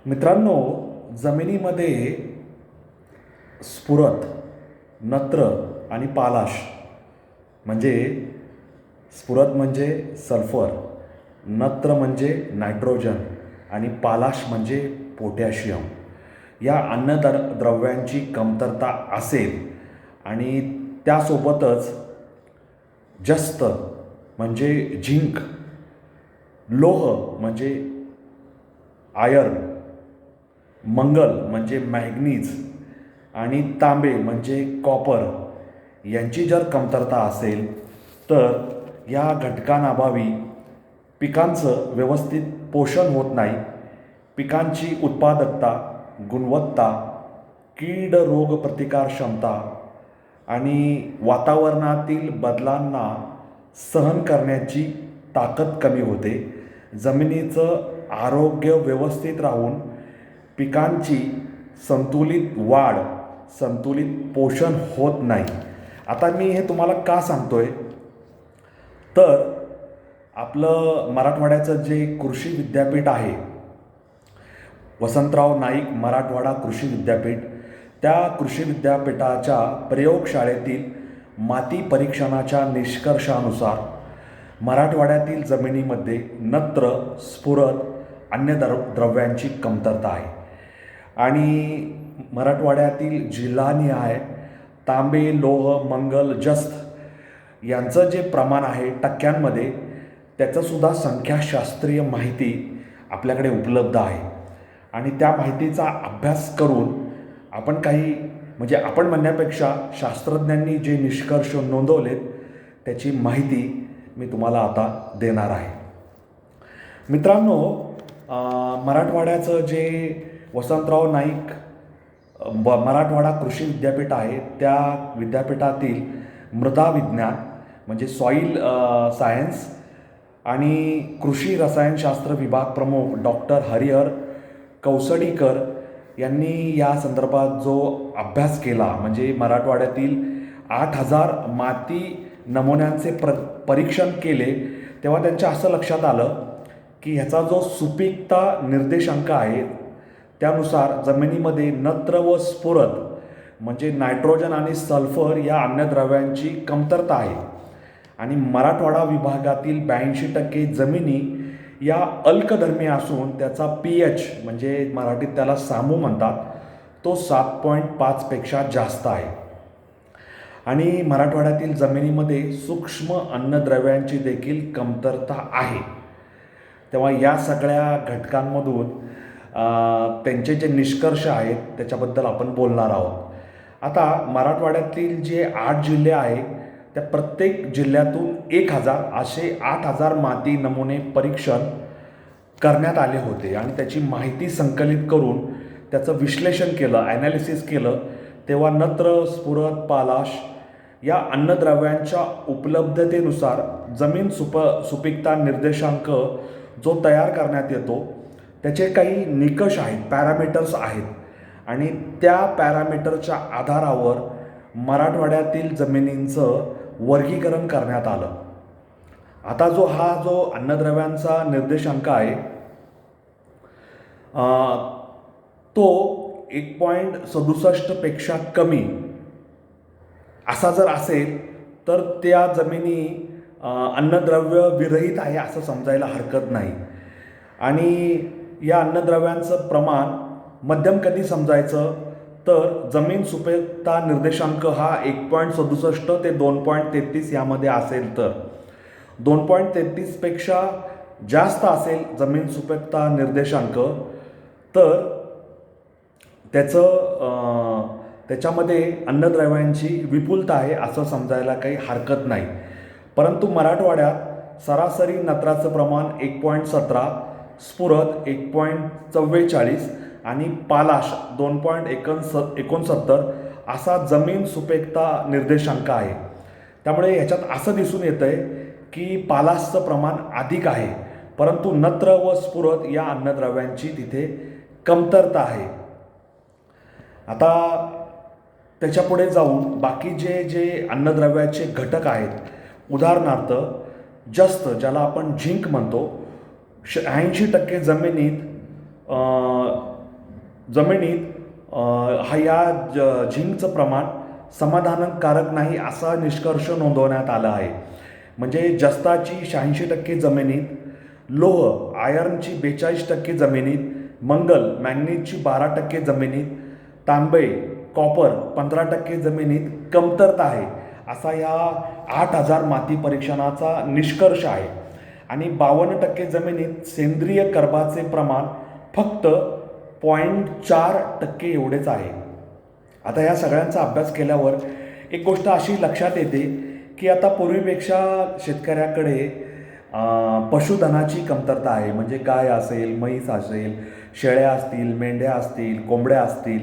मित्रांनो, जमिनीमध्ये स्फुरद, नत्र आणि पालाश म्हणजे स्फुरद म्हणजे सल्फर, नत्र म्हणजे नायट्रोजन आणि पालाश म्हणजे पोटॅशियम या अन्नद्रव्यांची कमतरता असेल आणि त्यासोबतच जस्त म्हणजे झिंक, लोह म्हणजे आयर्न, मंगल म्हणजे मॅग्नीज आणि तांबे म्हणजे कॉपर यांची जर कमतरता असेल तर या घटकांअभावी पिकांचं व्यवस्थित पोषण होत नाही. पिकांची उत्पादकता, गुणवत्ता, कीड रोग प्रतिकार क्षमता आणि वातावरणातील बदलांना सहन करण्याची ताकद कमी होते. जमिनीचं आरोग्य व्यवस्थित राहून पिकांची संतुलित वाढ, संतुलित पोषण होत नाही. आता मी हे तुम्हाला का सांगतोय तर आपलं मराठवाड्याचं जे कृषी विद्यापीठ आहे, वसंतराव नाईक मराठवाडा कृषी विद्यापीठ, त्या कृषी विद्यापीठाच्या प्रयोगशाळेतील माती परीक्षणाच्या निष्कर्षानुसार मराठवाड्यातील जमिनीमध्ये नत्र, स्फुरद, अन्नद्रव्यांची कमतरता आहे आणि मराठवाड्यातील जिल्हानिहाय तांबे, लोह, मंगल, जस्त यांचं जे प्रमाण आहे टक्क्यांमध्ये, त्याचंसुद्धा संख्याशास्त्रीय माहिती आपल्याकडे उपलब्ध आहे आणि त्या माहितीचा अभ्यास करून आपण काही म्हणजे आपण म्हणण्यापेक्षा शास्त्रज्ञांनी जे निष्कर्ष नोंदवलेत त्याची माहिती मी तुम्हाला आता देणार आहे. मित्रांनो, मराठवाड्याचं जे वसंतराव नाईक मराठवाडा कृषी विद्यापीठ आहे, त्या विद्यापीठातील मृदा विज्ञान म्हणजे सॉईल सायन्स आणि कृषी रसायनशास्त्र विभाग प्रमुख डॉक्टर हरिहर कौसडीकर यांनी या संदर्भात जो अभ्यास केला म्हणजे मराठवाड्यातील 8,000 माती नमुन्यांचे परीक्षण केले, तेव्हा त्यांच्या असं लक्षात आलं की ह्याचा जो सुपीकता निर्देशांक आहे त्यानुसार जमिनीमध्ये नत्र व स्फुरद म्हणजे नायट्रोजन आणि सल्फर या अन्नद्रव्यांची कमतरता आहे आणि मराठवाडा विभागातील 82% जमिनी या अल्कधर्मी असून त्याचा pH म्हणजे मराठीत त्याला सामू म्हणतात, तो 7.5 पेक्षा जास्त आहे आणि मराठवाड्यातील जमिनीमध्ये सूक्ष्म अन्नद्रव्यांची देखील कमतरता आहे. तेव्हा या सगळ्या घटकांमधून त्यांचे जे निष्कर्ष आहेत त्याच्याबद्दल आपण बोलणार आहोत. आता मराठवाड्यातील जे 8 जिल्हे आहे त्या प्रत्येक जिल्ह्यातून 1,000 असे 8,000 माती नमुने परीक्षण करण्यात आले होते आणि त्याची माहिती संकलित करून त्याचं विश्लेषण केलं, ॲनालिसिस केलं. तेव्हा नत्र, स्फुरद, पालाश या अन्नद्रव्यांच्या उपलब्धतेनुसार जमीन सुपीकता निर्देशांक जो तयार करण्यात येतो त्याचे काही निकष आहेत, पॅरामीटर्स आहेत आणि त्या पॅरामीटरच्या आधारावर मराठवाड्यातील जमिनींचं वर्गीकरण करण्यात आलं. आता हा जो अन्नद्रव्यांचा निर्देशांक आहे तो 1.67 पेक्षा कमी असा जर असेल तर त्या जमिनी अन्नद्रव्य विरहित आहे असं समजायला हरकत नाही आणि या अन्नद्रव्यांचं प्रमाण मध्यम कधी समजायचं तर जमीन सुपीकता निर्देशांक हा 1.67 ते 2.33 यामध्ये असेल तर 2.33 पेक्षा जास्त असेल जमीन सुपीकता निर्देशांक तर त्याच्यामध्ये अन्नद्रव्यांची विपुलता आहे असं समजायला काही हरकत नाही. परंतु मराठवाड्यात सरासरी नत्राचं प्रमाण 1.17, स्फुरद 1.44 आणि पालाश 2.69 असा जमीन सुपीकता निर्देशांक आहे. त्यामुळे ह्याच्यात असं दिसून येतं आहे की पालाशचं प्रमाण अधिक आहे परंतु नत्र व स्फुरद या अन्नद्रव्यांची तिथे कमतरता आहे. आता त्याच्यापुढे जाऊन बाकी जे अन्नद्रव्याचे घटक आहेत, उदाहरणार्थ जस्त ज्याला आपण झिंक म्हणतो, 80% जमिनीत जमिनीत झिंकचं प्रमाण समाधानकारक नाही असा निष्कर्ष नोंदवण्यात आला आहे. म्हणजे जस्ताची 86% जमिनीत, लोह आयर्नची 42% जमिनीत, मंगल मॅंगनीजची 12% जमिनीत, तांबे कॉपर 15% जमिनीत कमतरता आहे असा या 8,000 माती परीक्षणाचा निष्कर्ष आहे. आणि 52% जमिनीत सेंद्रिय कर्बाचे प्रमाण फक्त 0.4% एवढेच आहे. आता या सगळ्यांचा अभ्यास केल्यावर एक गोष्ट अशी लक्षात येते की आता पूर्वीपेक्षा शेतकऱ्याकडे पशुधनाची कमतरता आहे. म्हणजे गाय असेल, म्हैस असेल, शेळ्या असतील, मेंढ्या असतील, कोंबड्या असतील,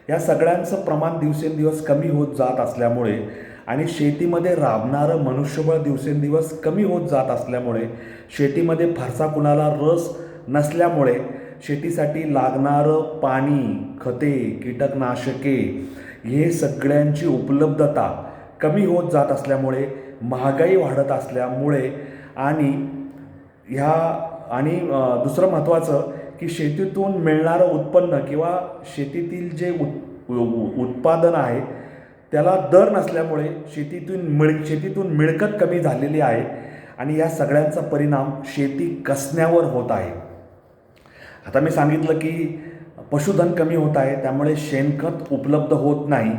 या सगळ्यांचं प्रमाण दिवसेंदिवस कमी होत जात असल्यामुळे आणि शेतीमध्ये राबणारं मनुष्यबळ दिवसेंदिवस कमी होत जात असल्यामुळे, शेतीमध्ये फारसा कुणाला रस नसल्यामुळे शेतीसाठी लागणारं पाणी, खते, कीटकनाशके हे सगळ्यांची उपलब्धता कमी होत जात असल्यामुळे, महागाई वाढत असल्यामुळे आणि दुसरं महत्त्वाचं की शेतीतून मिळणारं उत्पन्न किंवा शेतीतील जे उत्पादन आहे त्याला दर नसल्यामुळे शेतीतून मिळकत कमी झालेली आहे आणि या सगळ्यांचा परिणाम शेती कसण्यावर होत आहे. आता मी सांगितलं की पशुधन कमी होत आहे, त्यामुळे शेणखत उपलब्ध होत नाही.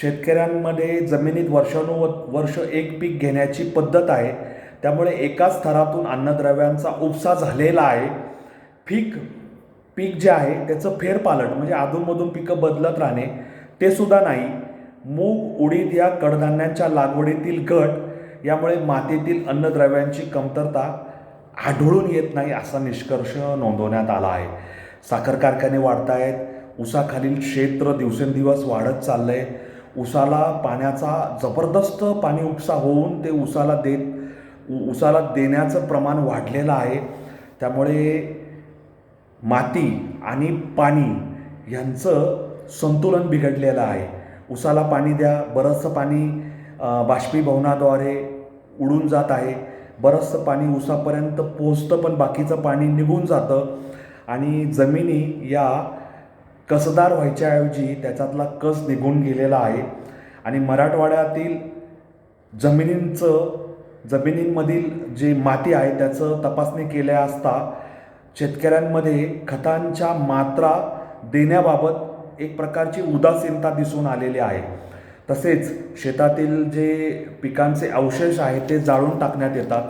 शेतकऱ्यांमध्ये जमिनीत वर्षानुवर्ष एक पीक घेण्याची पद्धत आहे, त्यामुळे एकाच थरातून अन्नद्रव्यांचा उपसा झालेला आहे. पीक जे आहे त्याचं फेरपालट म्हणजे अधूनमधून पिकं बदलत राहणे ते सुद्धा नाही. मूग, उडीद या कडधान्यांच्या लागवडीतील घट यामुळे मातीतील अन्नद्रव्यांची कमतरता आढळून येत नाही असा निष्कर्ष नोंदवण्यात आला आहे. साखर कारखाने वाढत आहेत, ऊसाखालील क्षेत्र दिवसेंदिवस वाढत चाललं आहे. ऊसाला पाण्याचा जबरदस्त पाणी उपसा होऊन ते ऊसाला देण्याचं प्रमाण वाढलेलं आहे. त्यामुळे माती आणि पाणी यांचं संतुलन बिघडलेलं आहे. ऊसाला पाणी द्या, बरंचसं पाणी बाष्पीभवनाद्वारे उडून जात आहे, बरंचसं पाणी ऊसापर्यंत पोहोचतं पण बाकीचं पाणी निघून जातं आणि जमिनी या कसदार व्हायच्याऐवजी त्याच्यातला कस निघून गेलेला आहे. आणि मराठवाड्यातील जमिनींमधील जे माती आहे त्याचं तपासणी केल्या असता शेतकऱ्यांमध्ये खतांच्या मात्रा देण्याबाबत एक प्रकारची उदासीनता दिसून आलेली आहे. तसेच शेतातील जे पिकांचे अवशेष आहेत ते जाळून टाकण्यात येतात,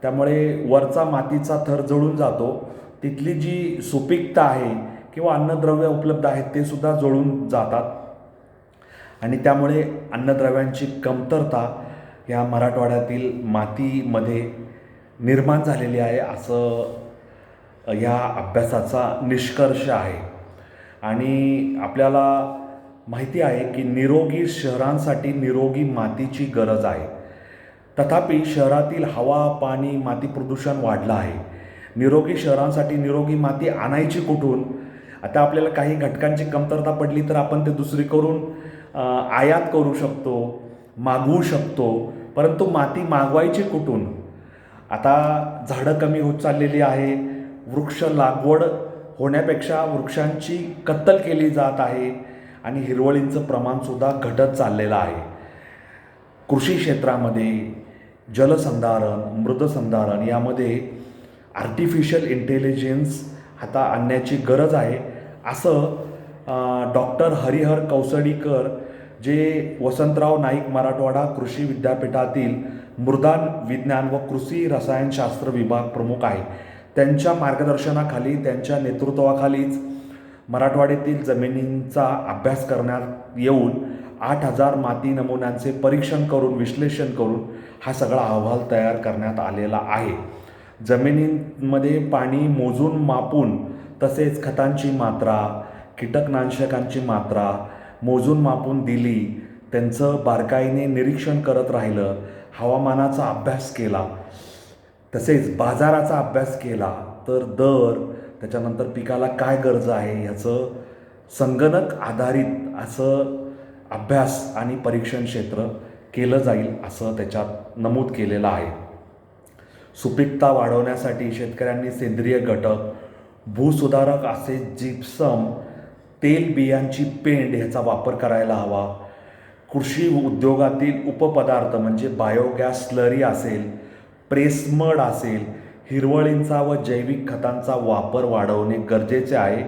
त्यामुळे वरचा मातीचा थर जळून जातो. तिथली जी सुपीकता आहे किंवा अन्नद्रव्य उपलब्ध आहेत ते सुद्धा जळून जातात आणि त्यामुळे अन्नद्रव्यांची कमतरता या मराठवाड्यातील मातीमध्ये निर्माण झालेली आहे असं या अभ्यासाचा निष्कर्ष आहे. आणि आपल्याला माहिती आहे की निरोगी शहरांसाठी निरोगी मातीची गरज आहे. तथापि शहरातील हवा, पाणी, माती प्रदूषण वाढलं आहे. निरोगी शहरांसाठी निरोगी माती आणायची कुठून? आता आपल्याला काही घटकांची कमतरता पडली तर आपण ते दुसरीकडून आयात करू शकतो, मागवू शकतो, परंतु माती मागवायची कुठून? आता झाडं कमी होत चाललेली आहे, वृक्ष लागवड होण्यापेक्षा वृक्षांची कत्तल केली जात आहे आणि हिरवळींचं प्रमाणसुद्धा घटत चाललेलं आहे. कृषी क्षेत्रामध्ये जलसंधारण, मृदसंधारण यामध्ये आर्टिफिशियल इंटेलिजन्स आता आणण्याची गरज आहे असं डॉक्टर हरिहर कौसडीकर जे वसंतराव नाईक मराठवाडा कृषी विद्यापीठातील मृदा विज्ञान व कृषी रसायनशास्त्र विभाग प्रमुख आहे, त्यांच्या मार्गदर्शनाखाली, त्यांच्या नेतृत्वाखालीच मराठवाड्यातील जमिनींचा अभ्यास करण्यात येऊन 8,000 माती नमुन्यांचे परीक्षण करून, विश्लेषण करून हा सगळा अहवाल तयार करण्यात आलेला आहे. जमिनींमध्ये पाणी मोजून मापून, तसेच खतांची मात्रा, कीटकनाशकांची मात्रा मोजून मापून दिली, त्यांचं बारकाईने निरीक्षण करत राहिलं, हवामानाचा अभ्यास केला, तसेच बाजाराचा अभ्यास केला तर दर, त्याच्यानंतर पिकाला काय गरज आहे ह्याचं संगणक आधारित असं अभ्यास आणि परीक्षण क्षेत्र केलं जाईल असं त्याच्यात नमूद केलेलं आहे. सुपीकता वाढवण्यासाठी शेतकऱ्यांनी सेंद्रिय घटक, भूसुधारक असे जिप्सम, तेलबियांची पेंड ह्याचा वापर करायला हवा. कृषी उद्योगातील उपपदार्थ म्हणजे बायोगॅस स्लरी असेल, प्रेसमड असेल, हिरवळींचा व जैविक खतांचा वापर वाढवणे गरजेचे आहे.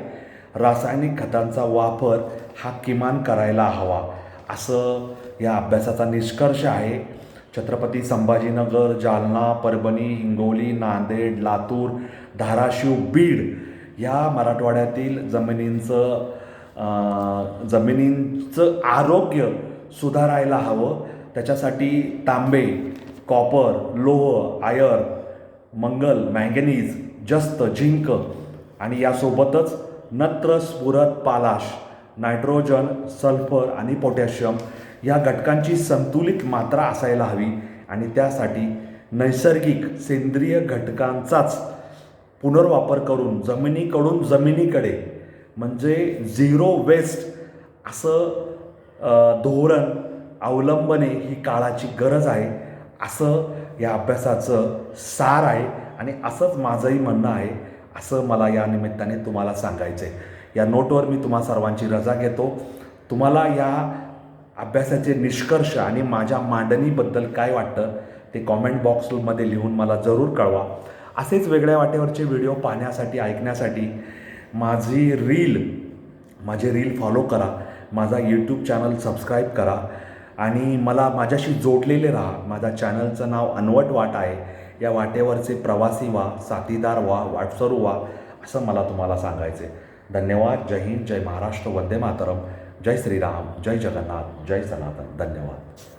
रासायनिक खतांचा वापर हा किमान करायला हवा, असं या अभ्यासाचा निष्कर्ष आहे. छत्रपती संभाजीनगर, जालना, परभणी, हिंगोली, नांदेड, लातूर, धाराशिव, बीड या मराठवाड्यातील जमिनींचं आरोग्य सुधारायला हवं. त्याच्यासाठी तांबे, कॉपर, लोह, आयर, मंगल, मॅंगनीज, जस्त, झिंक आणि यासोबतच नत्र, स्फुरद, पालाश, नायट्रोजन, सल्फर आणि पोटॅशियम या घटकांची संतुलित मात्रा असायला हवी. आणि त्यासाठी नैसर्गिक सेंद्रिय घटकांचाच पुनर्वापर करून जमिनीकडून जमिनीकडे म्हणजे झिरो वेस्ट असं धोरण अवलंबणे ही काळाची गरज आहे, असं या अभ्यासाचं सार आहे. आणि असंच माझंही म्हणणं आहे, असं मला या निमित्ताने तुम्हाला सांगायचं आहे. या नोटवर मी तुम्हा सर्वांची रजा घेतो. तुम्हाला या अभ्यासाचे निष्कर्ष आणि माझ्या मांडणीबद्दल काय वाटतं ते कॉमेंट बॉक्समध्ये लिहून मला जरूर कळवा. असेच वेगळ्या वाटेवरचे व्हिडिओ पाहण्यासाठी, ऐकण्यासाठी माझे रील फॉलो करा, माझा यूट्यूब चॅनल सबस्क्राईब करा आणि मला माझ्याशी जोडलेले राहा. माझ्या चॅनलचं नाव अनवट वाट आहे. या वाटेवरचे प्रवासी व्हा, साथीदार व्हा, वाटसरू व्हा, असं मला तुम्हाला सांगायचं आहे. धन्यवाद. जय हिंद, जय महाराष्ट्र, वंदे मातरम, जय श्रीराम, जय जगन्नाथ, जय सनातन. धन्यवाद.